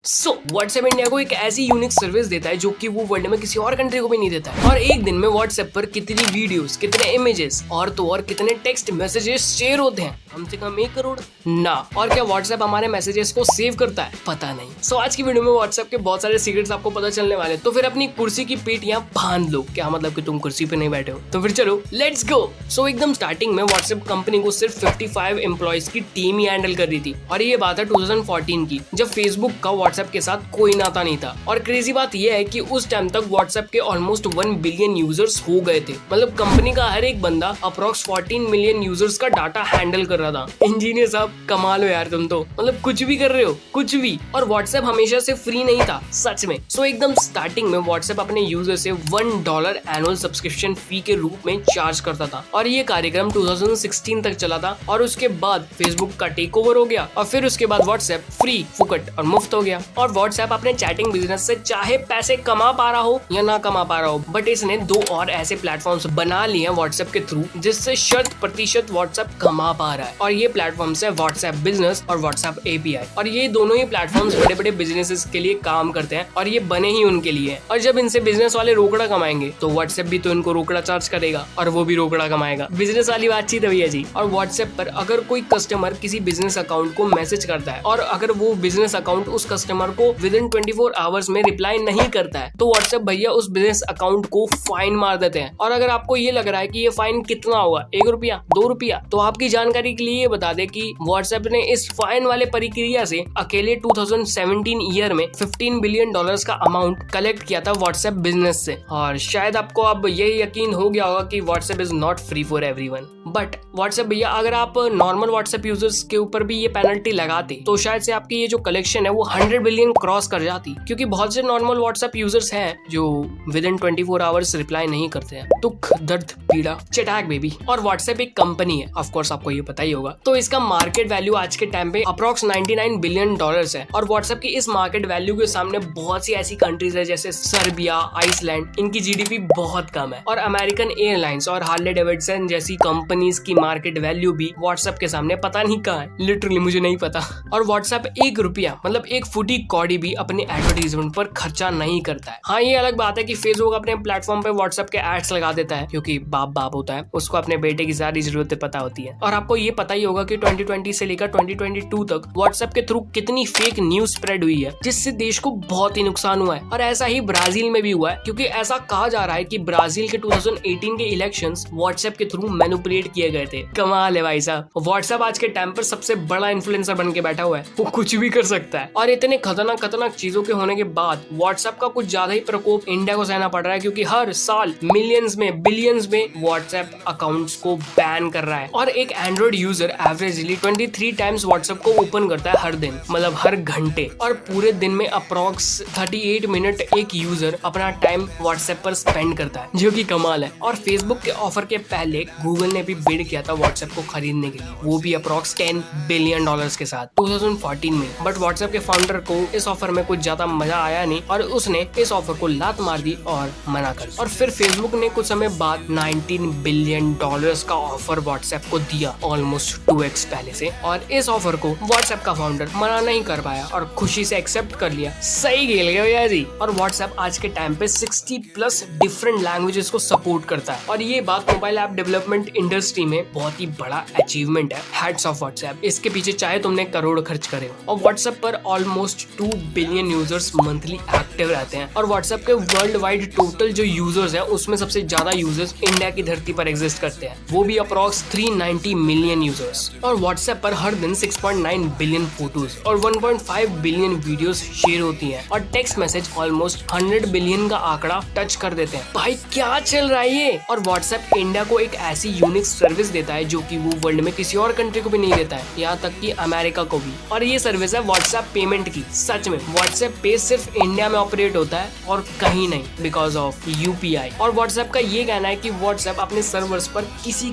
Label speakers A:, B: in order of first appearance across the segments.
A: WhatsApp India को एक ऐसी यूनिक सर्विस देता है जो कि वो वर्ल्ड में किसी और कंट्री को भी नहीं देता है। और एक दिन में व्हाट्सएप पर कितनी वीडियोस, कितने इमेजेस और तो और कितने टेक्स्ट मैसेजेस शेयर होते हैं, कम से कम 1 करोड़ ना। और क्या व्हाट्सएप हमारे मैसेजेस को सेव करता है? पता नहीं। आज की वीडियो में व्हाट्सएप के बहुत सारे सीक्रेट्स आपको पता चलने वाले, तो फिर अपनी कुर्सी की पीठ यहाँ बांध लो। क्या मतलब कि तुम कुर्सी पे नहीं बैठे हो? तो फिर चलो लेट्स गो। एकदम स्टार्टिंग में व्हाट्सएप कंपनी को सिर्फ 55 एम्प्लॉइज की टीम ही हैंडल कर रही थी। और ये बात है 2014 की, जब फेसबुक का व्हाट्सएप के साथ कोई नाता नहीं था। और क्रेजी बात यह है कि उस टाइम तक व्हाट्सएप के ऑलमोस्ट 1 बिलियन यूजर्स हो गए थे। मतलब कंपनी का हर एक बंदा अप्रोक्स 14 मिलियन यूजर्स का डाटा हैंडल कर रहा था। इंजीनियर साहब कमाल हो यार, तुम तो मतलब कुछ भी कर रहे हो, कुछ भी। और व्हाट्सएप हमेशा से फ्री नहीं था सच में। एकदम स्टार्टिंग में व्हाट्सएप अपने यूजर से $1 एनुअल सब्सक्रिप्शन फी के रूप में चार्ज करता था। और ये कार्यक्रम 2016 तक चला था। और उसके बाद फेसबुक का टेक ओवर हो गया और फिर उसके बाद व्हाट्सएप फ्री, फुकट और मुफ्त हो गया। और व्हाट्सएप अपने चैटिंग बिजनेस से चाहे पैसे कमा पा रहा हो या ना कमा पा रहा हो, बट इसने 2 और ऐसे प्लेटफॉर्म्स बना लिए हैं व्हाट्सएप के थ्रू, जिससे 100% व्हाट्सएप कमा पा रहा है। और ये प्लेटफॉर्म्स है व्हाट्सएप बिजनेस और व्हाट्सएप एपीआई। और ये दोनों ही प्लेटफॉर्म्स बड़े बड़े बिजनेसेस के लिए काम करते हैं और ये बने ही उनके लिए हैं। और जब इनसे बिजनेस वाले रोकड़ा कमाएंगे तो व्हाट्सएप भी तो इनको रोकड़ा चार्ज करेगा और वो भी रोकड़ा कमाएगा। बिजनेस वाली बातचीत है भैया जी। और व्हाट्सएप पर अगर कोई कस्टमर किसी बिजनेस अकाउंट को मैसेज करता है और अगर वो बिजनेस अकाउंट उस कस्टमर को विदिन 24 आवर्स में रिप्लाई नहीं करता है, तो व्हाट्सएप भैया उस बिजनेस अकाउंट को फाइन मार देते हैं। और अगर आपको ये लग रहा है कि ये फाइन कितना होगा, 1 रुपया 2 रुपया, तो आपकी जानकारी के लिए ये बता दे कि व्हाट्सएप ने इस फाइन वाले प्रक्रिया से अकेले 2017 ईयर में $15 बिलियन का अमाउंट कलेक्ट किया था व्हाट्सएप बिजनेस से। और शायद आपको अब ये यकीन हो गया होगा कि WhatsApp is not free for everyone. But WhatsApp भैया अगर आप नॉर्मल व्हाट्सएप यूजर्स के ऊपर भी ये पेनल्टी लगाते तो शायद से आपकी ये जो कलेक्शन है वो 100 बिलियन क्रॉस कर जाती, क्योंकि बहुत से नॉर्मल व्हाट्सएप यूजर्स हैं जो विद इन 24 आवर्स रिप्लाई नहीं करते हैं। दुख दर्द पीड़ा चटाक बेबी। और व्हाट्सएप एक कंपनी है, ऑफ कोर्स आपको ये पता ही होगा। तो इसका मार्केट वैल्यू आज के टाइम पे अप्रोक्स $99 बिलियन है। और व्हाट्सएप की इस मार्केट वैल्यू के सामने बहुत सी ऐसी कंट्रीज है जैसे सर्बिया, आइसलैंड, इनकी जीडीपी बहुत कम है। और अमेरिकन एयरलाइंस और हार्ले डेविडसन जैसी कंपनीज की मार्केट वैल्यू भी व्हाट्सएप के सामने पता नहीं कहाँ है, लिटरली मुझे नहीं पता। और व्हाट्सएप 1 रुपया मतलब 1 फुटी कौड़ी भी अपने एडवर्टाइजमेंट पर खर्चा नहीं करता है। हाँ, ये अलग बात है कि फेसबुक अपने प्लेटफॉर्म पे व्हाट्सएप के एड्स लगा देता है, क्योंकि बाप होता है, उसको अपने बेटे की सारी जरूरतें पता होती है। और आपको ये पता ही होगा कि 2020 से लेकर 2022 तक व्हाट्सएप के थ्रू कितनी फेक न्यूज स्प्रेड हुई है, जिससे देश को बहुत ही नुकसान हुआ है। और ऐसा ही ब्राजील में भी हुआ है, क्योंकि ऐसा कहा जा रहा है कि ब्राजील के 2018 के इलेक्शंस व्हाट्सएप के थ्रू मैनिपुलेट किए गए थे। कमाल है भाई साहब। व्हाट्सएप आज के टाइम पर सबसे बड़ा इन्फ्लुएंसर बन के बैठा हुआ है, वो कुछ भी कर सकता है। और इतने खतरनाक चीजों के होने के बाद व्हाट्सएप का कुछ ज्यादा ही प्रकोप इंडिया को सहना पड़ रहा है, क्योंकि हर साल मिलियंस में बिलियंस में व्हाट्सएप अकाउंट्स को बैन कर रहा है। और एक Android user averagely 23 times WhatsApp को ओपन करता है हर दिन, मतलब हर घंटे। और पूरे दिन में अप्रोक्स 38 मिनट एक यूजर अपना टाइम व्हाट्सएप पर स्पेंड करता है, जो कि कमाल है। और फेसबुक के ऑफर के पहले गूगल ने भी बिड किया था व्हाट्सएप को खरीदने के लिए, वो भी अप्रोक्स $10 बिलियन के साथ 2014 में। बट व्हाट्सएप के फाउंडर को इस ऑफर में कुछ ज्यादा मजा आया नहीं और उसने इस ऑफर को लात मार दी और मना कर। और फिर फेसबुक ने कुछ समय बाद $19 बिलियन का ऑफर व्हाट्सएप को दिया, ऑलमोस्ट 2x पहले से। और इस ऑफर को व्हाट्सएप का फाउंडर मना नहीं कर पाया और खुशी से एक्सेप्ट कर लिया। सही खेल गया भैया जी। और व्हाट्सएप आज के टाइम पे 60+ डिफरेंट लैंग्वेजेस को सपोर्ट करता है। और ये बात मोबाइल ऐप डेवलपमेंट इंडस्ट्री में बहुत ही बड़ा अचीवमेंट है। Hats off WhatsApp. इसके पीछे चाहे तुमने करोड़ खर्च करे हो। और व्हाट्सएप पर almost 2 billion users monthly active रहते हैं। और व्हाट्सएप के वर्ल्ड वाइड टोटल जो यूजर्स हैं उसमें सबसे ज्यादा यूजर्स इंडिया की धरती पर एग्जिस्ट करते हैं, वो भी अप्रोक्स 390 मिलियन यूजर्स। और व्हाट्सएप पर हर दिन 6.9 बिलियन फोटोज और 1.5 बिलियन वीडियोस शेयर होती हैं। और टेक्स्ट मैसेज ऑलमोस्ट 100 बिलियन का आंकड़ा टच कर देते हैं। भाई क्या चल रहा है ये। और व्हाट्सएप इंडिया को एक ऐसी यूनिक सर्विस देता है जो कि वो वर्ल्ड में किसी और कंट्री को भी नहीं देता है, यहाँ तक कि अमेरिका को भी। और ये सर्विस है व्हाट्सएप पेमेंट की। सच में व्हाट्सएप पे सिर्फ इंडिया में ऑपरेट होता है और कहीं नहीं, बिकॉज ऑफ यूपीआई। और व्हाट्सएप का ये कहना है कि व्हाट्सएप अपने सर्वर्स पर किसी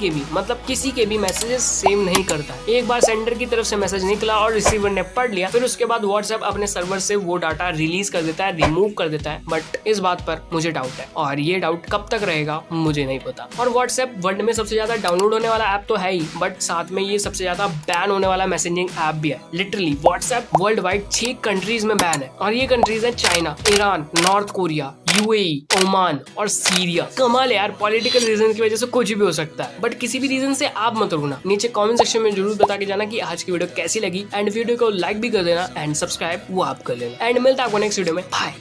A: के भी मैसेजेस सेव नहीं करता। एक बार सेंडर की तरफ से मैसेज निकला और रिसीवर ने पढ़ लिया, फिर उसके बाद व्हाट्सएप अपने सर्वर से वो डाटा रिलीज कर देता है, रिमूव कर देता है। बट इस बात पर मुझे डाउट है, और ये डाउट कब तक रहेगा मुझे नहीं पता। और व्हाट्सएप वर्ल्ड में सबसे ज्यादा डाउनलोड होने वाला ऐप तो है ही, बट साथ में ये सबसे ज्यादा बैन होने वाला मैसेजिंग ऐप भी है। Literally WhatsApp world wide 6 countries में बैन है और ये कंट्रीज है China, Iran, north Korea, UAE, Oman और सीरिया। कमाल है यार, पॉलिटिकल रीजन की वजह से कुछ भी हो सकता है, बट किसी भी रीजन से आप मत रुकना। नीचे कमेंट सेक्शन में जरूर बता के जाना कि आज की वीडियो कैसी लगी एंड वीडियो को लाइक भी कर देना एंड सब्सक्राइब वो आप कर लेना एंड मिलता है आपको नेक्स्ट वीडियो में। बाय।